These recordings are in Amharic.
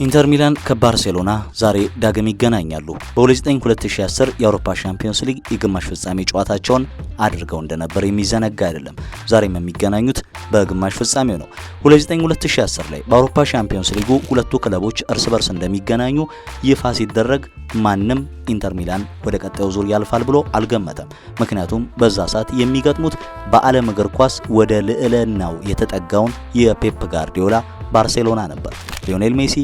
ኢንተር ሚላን ከባርሴሎና ዛሬ ዳግም ይገናኛሉ። በ2009-2010 የአውሮፓ ሻምፒዮንስ ሊግ የግማሽ ፍጻሜ ጨዋታቸውን አድርገው እንደነበር የሚዘነጋ አይደለም። ዛሬም የሚገናኙት በግማሽ ፍጻሜው ነው። 2009-2010 ላይ በአውሮፓ ሻምፒዮንስ ሊጉ ሁለቱ ክለቦች እርስ በርስ እንደሚገናኙ ይፋ ሲደረግ ማንም ኢንተር ሚላን ወደ ቀጣዩ ዙር ያልፋል ብሎ አልገመተም። ምክንያቱም በዛ ሰዓት የሚገጥሙት በዓለም እግር ኳስ ወደ ልዕልናው የተጠጋውን የፔፕ ጋርዲዮላ ባርሴሎና ነበር። ሊዮኔል ሜሲ፣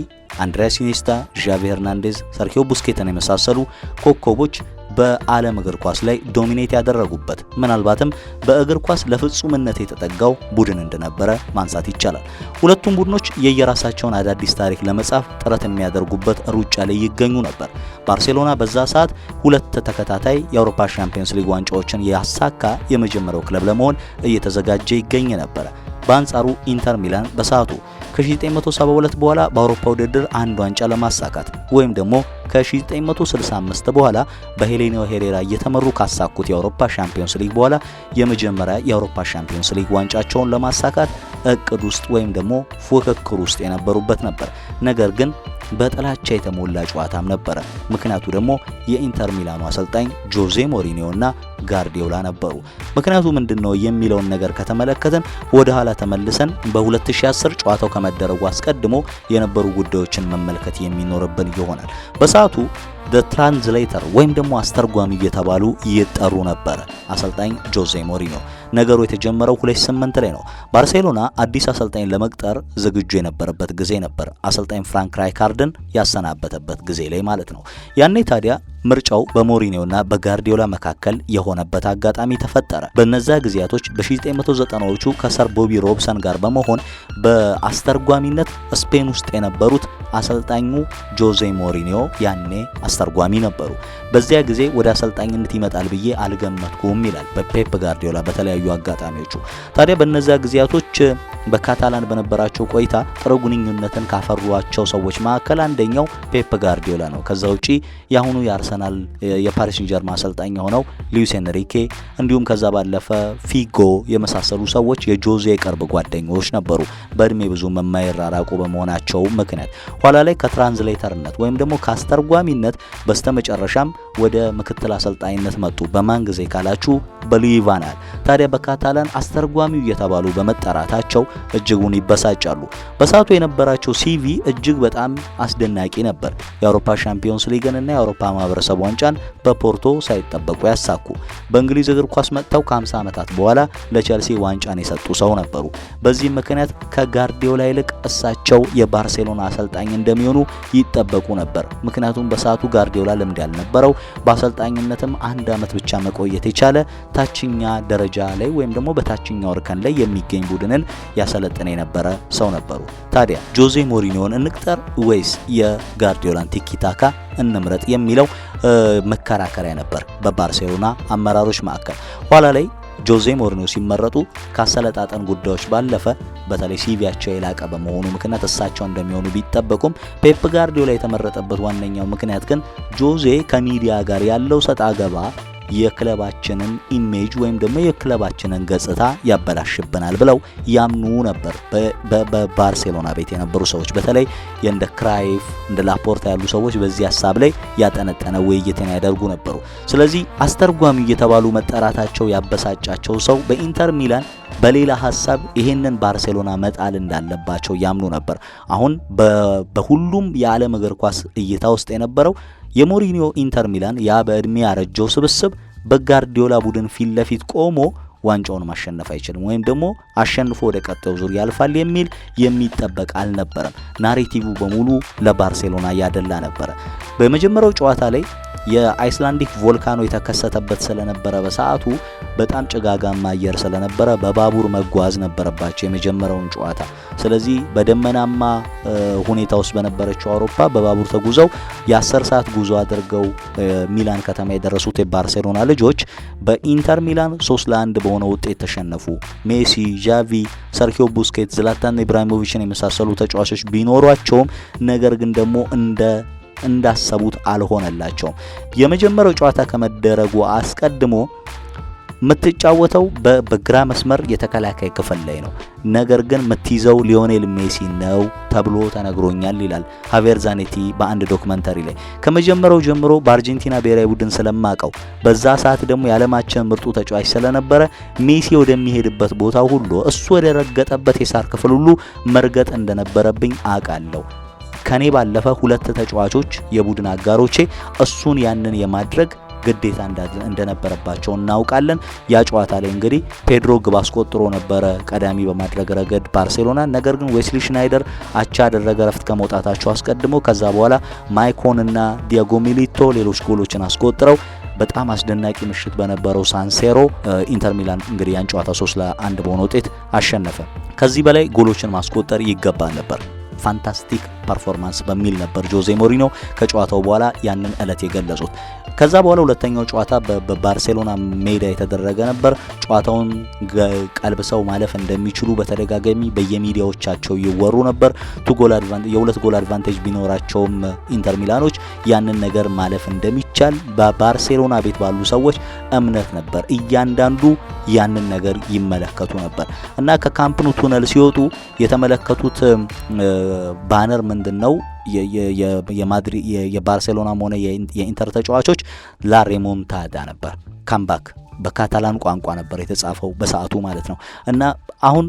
አንድሪያስ ኢኒየስታ፣ ዣቪ ሄርናንዴዝ፣ ሰርኪዮ ቡስኬትን የመሳሰሉ ኮከቦች በዓለም እግር ኳስ ላይ ዶሚኔት ያደረጉበት ምናልባትም በእግር ኳስ ለፍጹምነት የተጠጋው ቡድን እንደነበረ ማንሳት ይቻላል። ሁለቱም ቡድኖች የየራሳቸውን አዳዲስ ታሪክ ለመጻፍ ጥረት የሚያደርጉበት ሩጫ ላይ ይገኙ ነበር። ባርሴሎና በዛ ሰዓት ሁለት ተከታታይ የአውሮፓ ሻምፒዮንስ ሊግ ዋንጫዎችን ያሳካ የመጀመሪያው ክለብ ለመሆን እየተዘጋጀ ይገኝ ነበር። በአንጻሩ ኢንተር ሚላን በሰዓቱ ከ1972 በኋላ በአውሮፓ ውድድር አንድ ዋንጫ ለማሳካት ወይም ደግሞ ከ1965 በኋላ በሄሌኒዮ ሄሬራ እየተመሩ ካሳኩት የአውሮፓ ሻምፒዮንስ ሊግ በኋላ የመጀመሪያ የአውሮፓ ሻምፒዮንስ ሊግ ዋንጫቸውን ለማሳካት እቅድ ውስጥ ወይም ደግሞ ፉክክር ውስጥ የነበሩበት ነበር። ነገር ግን በጥላቻ የተሞላ ጨዋታም ነበረ። ምክንያቱ ደግሞ የኢንተር ሚላኑ አሰልጣኝ ጆዜ ሞሪኒዮና ጋርዲዮላ ነበሩ። ምክንያቱ ምንድነው የሚለውን ነገር ከተመለከተን ወደ ኋላ ተመልሰን በ2010 ጨዋታው ከመደረጉ አስቀድሞ የነበሩ ጉዳዮችን መመልከት የሚኖርብን ይሆናል። በሰዓቱ ትራንስሌተር ወይም ደግሞ አስተርጓሚ እየተባሉ ይጠሩ ነበር አሰልጣኝ ጆዜ ሞሪኒዮ። ነገሩ የተጀመረው 2008 ላይ ነው። ባርሴሎና አዲስ አሰልጣኝ ለመቅጠር ዝግጁ የነበረበት ጊዜ ነበር። አሰልጣኝ ፍራንክ ራይካርድን ያሰናበተበት ጊዜ ላይ ማለት ነው። ያኔ ታዲያ ምርጫው በሞሪኒዮና በጋርዲዮላ መካከል የሆነበት አጋጣሚ ተፈጠረ። በነዛ ጊዜያቶች በ1990ዎቹ ከሰር ቦቢ ሮብሰን ጋር በመሆን በአስተርጓሚነት ስፔን ውስጥ የነበሩት አሰልጣኙ ጆዜ ሞሪኒዮ ያኔ አስተርጓሚ ነበሩ። በዚያ ጊዜ ወደ አሰልጣኝነት ይመጣል ብዬ አልገመትኩም ይላል በፔፕ ጋርዲዮላ በተለያዩ አጋጣሚዎቹ። ታዲያ በነዛ ጊዜያቶች በካታላን በነበራቸው ቆይታ ጥሩ ግንኙነትን ካፈሯቸው ሰዎች መካከል አንደኛው ፔፕ ጋርዲዮላ ነው። ከዛ ውጪ የአሁኑ የአርሰናል የፓሪስ ሴንጀርማ አሰልጣኝ ሆነው ሉዊስ ኤንሪኬ እንዲሁም ከዛ ባለፈ ፊጎ የመሳሰሉ ሰዎች የጆዜ ቅርብ ጓደኞች ነበሩ። በእድሜ ብዙ የማይራራቁ በመሆናቸው ምክንያት ኋላ ላይ ከትራንስሌተርነት ወይም ደግሞ ከአስተርጓሚነት በስተመጨረሻም ወደ ምክትል አሰልጣኝነት መጡ። በማን ጊዜ ካላችሁ በሉዊ ቫን ጋል። ታዲያ በካታላን አስተርጓሚው እየተባሉ በመጠራታቸው እጅጉን ይበሳጫሉ። በሰዓቱ የነበራቸው ሲቪ እጅግ በጣም አስደናቂ ነበር። የአውሮፓ ሻምፒዮንስ ሊግንና የአውሮፓ ማህበረሰብ ዋንጫን በፖርቶ ሳይጠበቁ ያሳኩ። በእንግሊዝ እግር ኳስ መጥተው ከ50 ዓመታት በኋላ ለቼልሲ ዋንጫን የሰጡ ሰው ነበሩ። በዚህ ምክንያት ከጋርዲዮላ ይልቅ እሳቸው የባርሴሎና አሰልጣኝ እንደሚሆኑ ይጠበቁ ነበር። ምክንያቱም በሰዓቱ ጋርዲዮላ ልምድ ያልነበረው በአሰልጣኝነትም አንድ ዓመት ብቻ መቆየት የቻለ ታችኛ ደረጃ ላይ ወይም ደግሞ በታችኛው እርከን ላይ የሚገኝ ቡድንን ያሰለጠነ የነበረ ሰው ነበሩ። ታዲያ ጆዜ ሞሪኒዮን እንቅጠር ወይስ የጋርዲዮላን ቲኪታካ እንምረጥ የሚለው መከራከሪያ ነበር በባርሴሎና አመራሮች መካከል። ኋላ ላይ ጆዜ ሞሪኒዮ ሲመረጡ ካሰለጣጠን ጉዳዮች ባለፈ በተለይ ሲቪያቸው የላቀ በመሆኑ ምክንያት እሳቸው እንደሚሆኑ ቢጠበቁም ፔፕ ጋርዲዮላ የተመረጠበት ዋነኛው ምክንያት ግን ጆዜ ከሚዲያ ጋር ያለው ሰጣ ገባ የክለባችንን ኢሜጅ ወይም ደግሞ የክለባችንን ገጽታ ያበላሽብናል ብለው ያምኑ ነበር። በባርሴሎና ቤት የነበሩ ሰዎች በተለይ እንደ ክራይፍ እንደ ላፖርታ ያሉ ሰዎች በዚህ ሐሳብ ላይ ያጠነጠነ ውይይትን ያደርጉ ነበሩ። ስለዚህ አስተርጓሚ እየተባሉ መጠራታቸው ያበሳጫቸው ሰው በኢንተር ሚላን በሌላ ሐሳብ ይሄንን ባርሴሎና መጣል እንዳለባቸው ያምኑ ነበር። አሁን በሁሉም የዓለም እግር ኳስ እይታ ውስጥ የነበረው የሞሪኒዮ ኢንተር ሚላን ያ በእድሜ ያረጀው ስብስብ በጋርዲዮላ ቡድን ፊት ለፊት ቆሞ ዋንጫውን ማሸነፍ አይችልም ወይም ደግሞ አሸንፎ ወደ ቀጣዩ ዙር ያልፋል የሚል የሚጠበቅ አልነበረም። ናሬቲቭ በሙሉ ለባርሴሎና ያደላ ነበር። በመጀመሪያው ጨዋታ ላይ የአይስላንዲክ ቮልካኖ የተከሰተበት ስለነበረ በሰዓቱ በጣም ጭጋጋማ አየር ስለነበረ በባቡር መጓዝ ነበረባቸው የመጀመሪያውን ጨዋታ። ስለዚህ በደመናማ ሁኔታ ውስጥ በነበረችው አውሮፓ በባቡር ተጉዘው የ10 ሰዓት ጉዞ አድርገው ሚላን ከተማ የደረሱት የባርሴሎና ልጆች በኢንተር ሚላን 3-1 በሆነ ውጤት ተሸነፉ። ሜሲ፣ ዣቪ፣ ሰርኪዮ ቡስኬት፣ ዝላታን ኢብራሂሞቪችን የመሳሰሉ ተጫዋቾች ቢኖሯቸውም ነገር ግን ደግሞ እንዳሰቡት አልሆነላቸውም። የመጀመሪያው ጨዋታ ከመደረጉ አስቀድሞ የምትጫወተው በግራ መስመር የተከላካይ ክፍል ላይ ነው፣ ነገር ግን የምትይዘው ሊዮኔል ሜሲ ነው ተብሎ ተነግሮኛል ይላል ሃቪየር ዛኔቲ በአንድ ዶክመንተሪ ላይ። ከመጀመሪያው ጀምሮ በአርጀንቲና ብሔራዊ ቡድን ስለማቀው በዛ ሰዓት ደግሞ የዓለማችን ምርጡ ተጫዋች ስለነበረ ሜሲ ወደሚሄድበት ቦታ ሁሉ እሱ ወደ ረገጠበት የሳር ክፍል ሁሉ መርገጥ እንደነበረብኝ አውቃለሁ። ከኔ ባለፈ ሁለት ተጫዋቾች የቡድን አጋሮቼ እሱን ያንን የማድረግ ግዴታ እንደነበረባቸው እናውቃለን። ያ ጨዋታ ላይ እንግዲህ ፔድሮ ግብ አስቆጥሮ ነበረ ቀዳሚ በማድረግ ረገድ ባርሴሎና። ነገር ግን ዌስሊ ሽናይደር አቻ ያደረገ ረፍት ከመውጣታቸው አስቀድሞ ከዛ በኋላ ማይኮን እና ዲያጎ ሚሊቶ ሌሎች ጎሎችን አስቆጥረው በጣም አስደናቂ ምሽት በነበረው ሳንሴሮ ኢንተር ሚላን እንግዲህ ያን ጨዋታ 3-1 በሆነ ውጤት አሸነፈ። ከዚህ በላይ ጎሎችን ማስቆጠር ይገባ ነበር። ፋንታስቲክ ፐርፎርማንስ በሚል ነበር ጆዜ ሞሪኖ ከጨዋታው በኋላ ያንን እለት የገለጹት። ከዛ በኋላ ሁለተኛው ጨዋታ በባርሴሎና ሜዳ የተደረገ ነበር። ጨዋታውን ቀልብሰው ማለፍ እንደሚችሉ በተደጋጋሚ በየሚዲያዎቻቸው ይወሩ ነበር። የሁለት ጎል አድቫንቴጅ ቢኖራቸውም ኢንተር ሚላኖች ያንን ነገር ማለፍ እንደሚቻል በባርሴሎና ቤት ባሉ ሰዎች እምነት ነበር። እያንዳንዱ ያንን ነገር ይመለከቱ ነበር እና ከካምፕ ኑ ቱነል ሲወጡ የተመለከቱት ባነር ምንድነው? የማድሪድ የባርሴሎናም ሆነ የኢንተር ተጫዋቾች ላ ሬሞንታዳ ነበር፣ ካምባክ በካታላን ቋንቋ ነበር የተጻፈው በሰዓቱ ማለት ነው። እና አሁን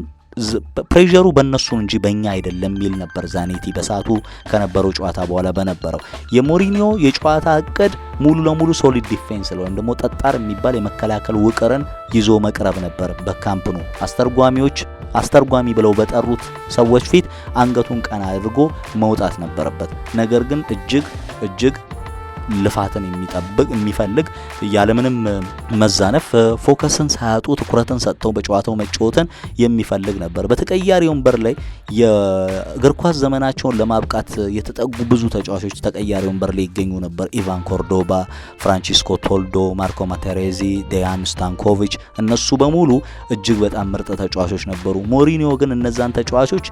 ፕሬዠሩ በእነሱ እንጂ በእኛ አይደለም የሚል ነበር ዛኔቲ በሰዓቱ ከነበረው ጨዋታ በኋላ በነበረው የሞሪኒዮ የጨዋታ እቅድ ሙሉ ለሙሉ ሶሊድ ዲፌንስ ወይም ደግሞ ጠጣር የሚባል የመከላከል ውቅርን ይዞ መቅረብ ነበር። በካምፕ ኑ አስተርጓሚ ብለው በጠሩት ሰዎች ፊት አንገቱን ቀና አድርጎ መውጣት ነበረበት። ነገር ግን እጅግ ልፋትን የሚፈልግ ያለምንም መዛነፍ ፎከስን ሳያጡ ትኩረትን ሰጥተው በጨዋታው መጫወትን የሚፈልግ ነበር። በተቀያሪ ወንበር ላይ የእግር ኳስ ዘመናቸውን ለማብቃት የተጠጉ ብዙ ተጫዋቾች ተቀያሪ ወንበር ላይ ይገኙ ነበር። ኢቫን ኮርዶባ፣ ፍራንቺስኮ ቶልዶ፣ ማርኮ ማቴሬዚ፣ ዴያን ስታንኮቪች እነሱ በሙሉ እጅግ በጣም ምርጥ ተጫዋቾች ነበሩ። ሞሪኒዮ ግን እነዛን ተጫዋቾች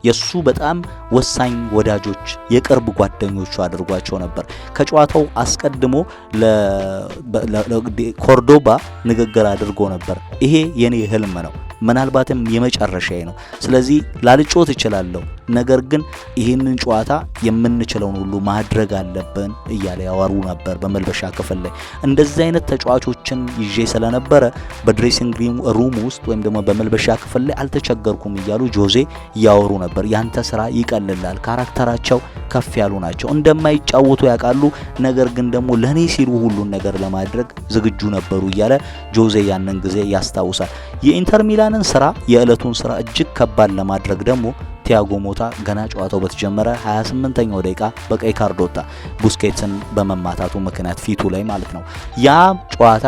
የሱ በጣም ወሳኝ ወዳጆች፣ የቅርብ ጓደኞቹ አድርጓቸው ነበር። ከጨዋታው አስቀድሞ ለኮርዶባ ንግግር አድርጎ ነበር። ይሄ የኔ ህልም ነው፣ ምናልባትም የመጨረሻዬ ነው። ስለዚህ ላልጮት እችላለሁ፣ ነገር ግን ይህንን ጨዋታ የምንችለውን ሁሉ ማድረግ አለብን እያለ ያወሩ ነበር በመልበሻ ክፍል ላይ። እንደዚህ አይነት ተጫዋቾችን ይዤ ስለነበረ በድሬሲንግ ሩም ውስጥ ወይም ደግሞ በመልበሻ ክፍል ላይ አልተቸገርኩም እያሉ ጆዜ ያወሩ ነበር። ያንተ ስራ ይቀልላል፣ ካራክተራቸው ከፍ ያሉ ናቸው፣ እንደማይጫወቱ ያውቃሉ፣ ነገር ግን ደግሞ ለኔ ሲሉ ሁሉን ነገር ለማድረግ ዝግጁ ነበሩ እያለ ጆዜ ያንን ጊዜ ያስታውሳል። የኢንተር ሚላንን ስራ የዕለቱን ስራ እጅግ ከባድ ለማድረግ ደግሞ ቲያጎ ሞታ ገና ጨዋታው በተጀመረ 28ኛው ደቂቃ በቀይ ካርድ ወጣ፣ ቡስኬትስን በመማታቱ ምክንያት ፊቱ ላይ ማለት ነው። ያ ጨዋታ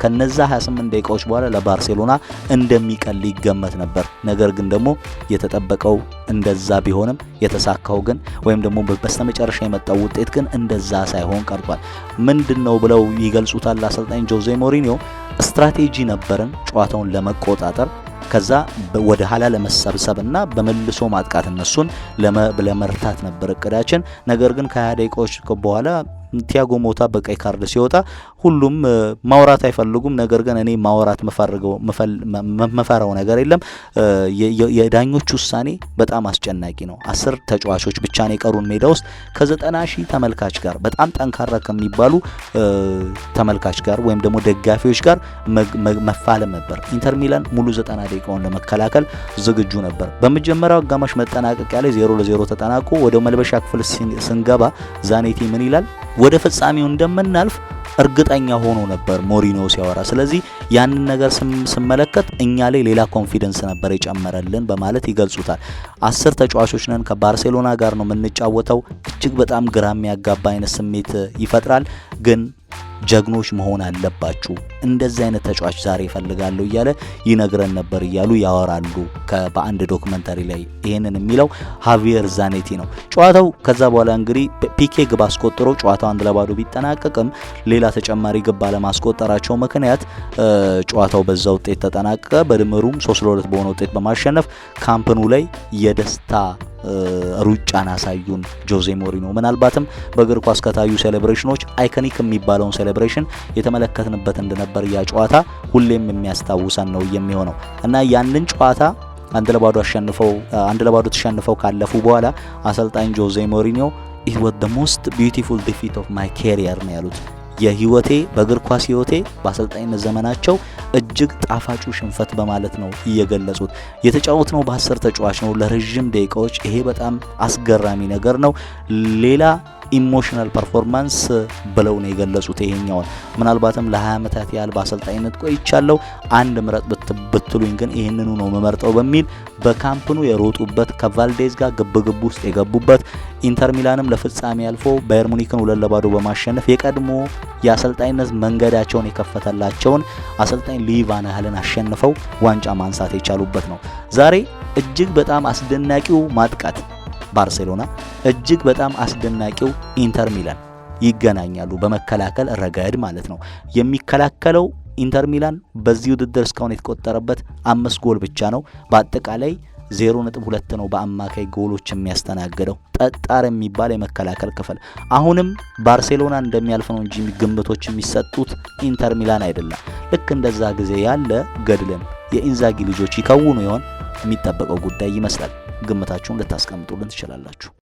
ከነዛ 28 ደቂቃዎች በኋላ ለባርሴሎና እንደሚቀል ይገመት ነበር። ነገር ግን ደግሞ የተጠበቀው እንደዛ ቢሆንም የተሳካው ግን ወይም ደግሞ በስተመጨረሻ የመጣው ውጤት ግን እንደዛ ሳይሆን ቀርቷል። ምንድነው ብለው ይገልጹታል አሰልጣኝ ጆዜ ሞሪኒዮ? ስትራቴጂ ነበርን ጨዋታውን ለመቆጣጠር ከዛ ወደ ኋላ ለመሰብሰብና በመልሶ ማጥቃት እነሱን ለመርታት ነበር እቅዳችን። ነገር ግን ከ20 ደቂቃዎች በኋላ ቲያጎ ሞታ በቀይ ካርድ ሲወጣ ሁሉም ማውራት አይፈልጉም። ነገር ግን እኔ ማውራት መፈራው ነገር የለም። የዳኞች ውሳኔ በጣም አስጨናቂ ነው። 10 ተጫዋቾች ብቻ ነው የቀሩን ሜዳ ውስጥ ከ90,000 ተመልካች ጋር በጣም ጠንካራ ከሚባሉ ተመልካች ጋር ወይም ደግሞ ደጋፊዎች ጋር መፋለም ነበር። ኢንተር ሚላን ሙሉ 90 ደቂቃውን ለመከላከል ዝግጁ ነበር። በመጀመሪያው አጋማሽ መጠናቀቂያ ላይ 0-0 ተጠናቆ ወደ መልበሻ ክፍል ስንገባ ዛኔቲ ምን ይላል? ወደ ፍጻሜው እንደምናልፍ እርግጠኛ ሆኖ ነበር ሞሪኒዮ ሲያወራ። ስለዚህ ያንን ነገር ስመለከት እኛ ላይ ሌላ ኮንፊደንስ ነበር የጨመረልን በማለት ይገልጹታል። 10 ተጫዋቾች ነን፣ ከባርሴሎና ጋር ነው የምንጫወተው። እጅግ በጣም ግራ የሚያጋባ አይነት ስሜት ይፈጥራል። ግን ጀግኖች መሆን አለባችሁ፣ እንደዚህ አይነት ተጫዋች ዛሬ ይፈልጋለሁ እያለ ይነግረን ነበር እያሉ ያወራሉ። በአንድ ዶክመንታሪ ላይ ይሄንን የሚለው ሃቪየር ዛኔቲ ነው። ጨዋታው ከዛ በኋላ እንግዲህ ፒኬ ግብ አስቆጥሮ ጨዋታው 1-0 ቢጠናቀቅም ሌላ ተጨማሪ ግብ ባለማስቆጠራቸው ምክንያት ጨዋታው በዛ ውጤት ተጠናቀቀ። በድምሩም 3-2 በሆነ ውጤት በማሸነፍ ካምፕኑ ላይ የደስታ ሩጫን አሳዩን ጆዜ ሞሪኖ። ምናልባትም በእግር ኳስ ከታዩ ሴሌብሬሽኖች አይኮኒክ የሚባለውን ሴሌብሬሽን የተመለከትንበት እንደነበር ያ ጨዋታ ሁሌም የሚያስታውሰን ነው የሚሆነው እና ያንን ጨዋታ 1-0 ተሸንፈው ካለፉ በኋላ አሰልጣኝ ጆዜ ሞሪኒዮ it was the most beautiful defeat of my career ነው ያሉት። የህይወቴ በእግር ኳስ ህይወቴ በአሰልጣኝነት ዘመናቸው እጅግ ጣፋጩ ሽንፈት በማለት ነው እየገለጹት። የተጫወትነው በ10 ተጫዋች ነው ለረጅም ደቂቃዎች። ይሄ በጣም አስገራሚ ነገር ነው። ሌላ ኢሞሽናል ፐርፎርማንስ ብለው ነው የገለጹት ይሄኛውን። ምናልባትም ለ20 ዓመታት ያህል በአሰልጣኝነት ቆይቻለሁ፣ አንድ ምረጥ ብትሉኝ ግን ይሄንኑ ነው መመርጠው በሚል በካምፕኑ የሮጡበት ከቫልዴዝ ጋር ግብግብ ውስጥ የገቡበት ኢንተር ሚላንም ለፍጻሜ አልፎ ባየር ሙኒክን 2-0 በማሸነፍ የቀድሞ የአሰልጣኝነት መንገዳቸውን የከፈተላቸውን አሰልጣኝ ሉዊ ቫን ጋልን አሸንፈው ዋንጫ ማንሳት የቻሉበት ነው። ዛሬ እጅግ በጣም አስደናቂው ማጥቃት ባርሴሎና እጅግ በጣም አስደናቂው ኢንተር ሚላን ይገናኛሉ። በመከላከል ረገድ ማለት ነው። የሚከላከለው ኢንተር ሚላን በዚህ ውድድር እስካሁን የተቆጠረበት 5 ጎል ብቻ ነው። በአጠቃላይ 0.2 ነው በአማካይ ጎሎች የሚያስተናግደው። ጠጣር የሚባል የመከላከል ክፍል አሁንም ባርሴሎና እንደሚያልፍ ነው እንጂ ግምቶች የሚሰጡት ኢንተር ሚላን አይደለም። ልክ እንደዛ ጊዜ ያለ ገድልን የኢንዛጊ ልጆች ይከውኑ ይሆን የሚጠበቀው ጉዳይ ይመስላል። ግምታችሁን ልታስቀምጡልን ትችላላችሁ።